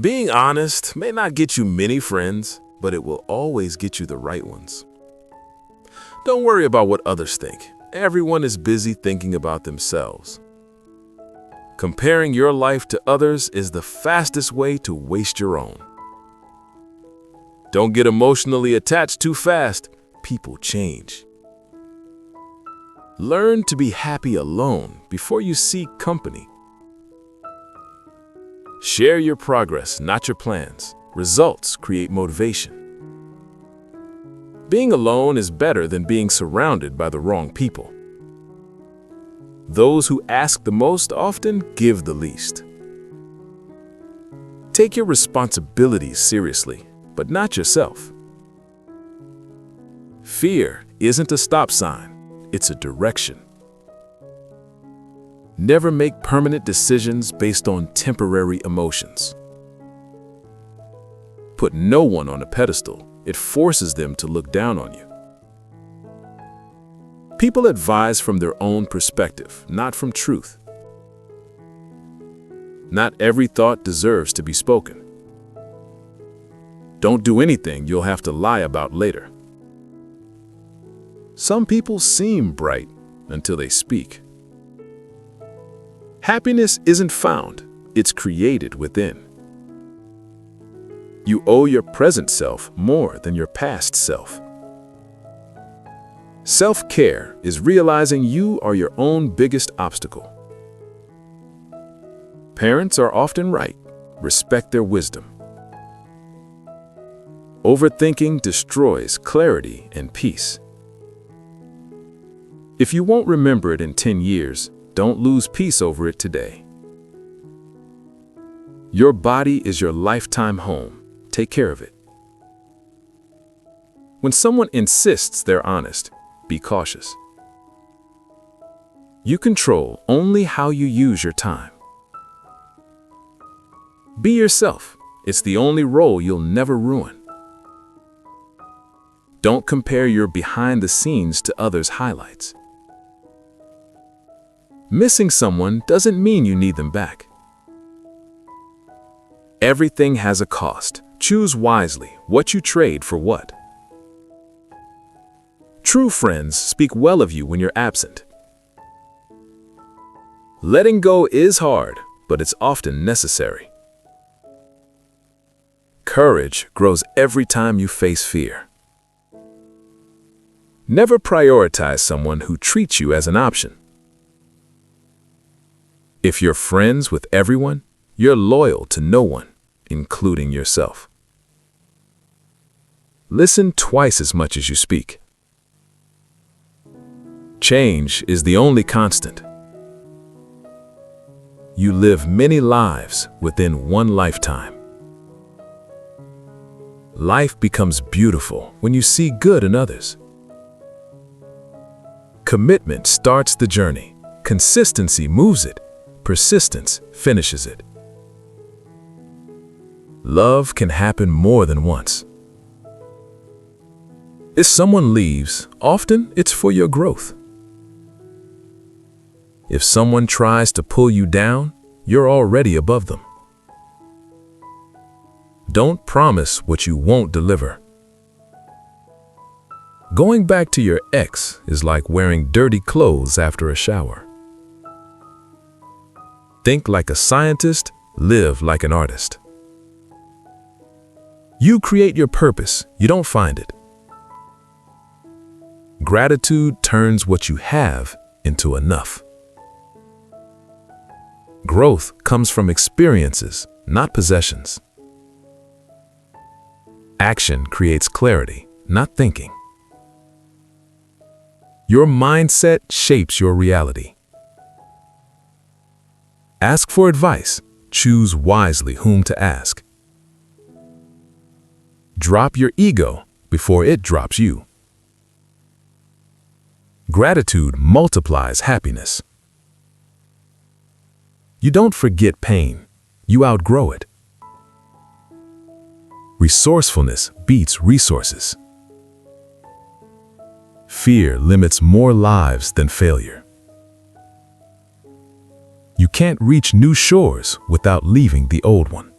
Being honest may not get you many friends, but it will always get you the right ones. Don't worry about what others think. Everyone is busy thinking about themselves. Comparing your life to others is the fastest way to waste your own. Don't get emotionally attached too fast. People change. Learn to be happy alone before you seek company. Share your progress, not your plans. Results create motivation. Being alone is better than being surrounded by the wrong people. Those who ask the most often give the least. Take your responsibilities seriously, but not yourself. Fear isn't a stop sign, it's a direction. Never make permanent decisions based on temporary emotions. Put no one on a pedestal. It forces them to look down on you. People advise from their own perspective, not from truth. Not every thought deserves to be spoken. Don't do anything you'll have to lie about later. Some people seem bright until they speak. Happiness isn't found, it's created within. You owe your present self more than your past self. Self-care is realizing you are your own biggest obstacle. Parents are often right. Respect their wisdom. Overthinking destroys clarity and peace. If you won't remember it in 10 years, don't lose peace over it today. Your body is your lifetime home. Take care of it. When someone insists they're honest, be cautious. You control only how you use your time. Be yourself. It's the only role you'll never ruin. Don't compare your behind the scenes to others' highlights. Missing someone doesn't mean you need them back. Everything has a cost. Choose wisely what you trade for what. True friends speak well of you when you're absent. Letting go is hard, but it's often necessary. Courage grows every time you face fear. Never prioritize someone who treats you as an option. If you're friends with everyone, you're loyal to no one, including yourself. Listen twice as much as you speak. Change is the only constant. You live many lives within one lifetime. Life becomes beautiful when you see good in others. Commitment starts the journey. Consistency moves it. Persistence finishes it. Love can happen more than once. If someone leaves, often it's for your growth. If someone tries to pull you down, you're already above them. Don't promise what you won't deliver. Going back to your ex is like wearing dirty clothes after a shower. Think like a scientist, live like an artist. You create your purpose, you don't find it. Gratitude turns what you have into enough. Growth comes from experiences, not possessions. Action creates clarity, not thinking. Your mindset shapes your reality. Ask for advice. Choose wisely whom to ask. Drop your ego before it drops you. Gratitude multiplies happiness. You don't forget pain. You outgrow it. Resourcefulness beats resources. Fear limits more lives than failure. You can't reach new shores without leaving the old one.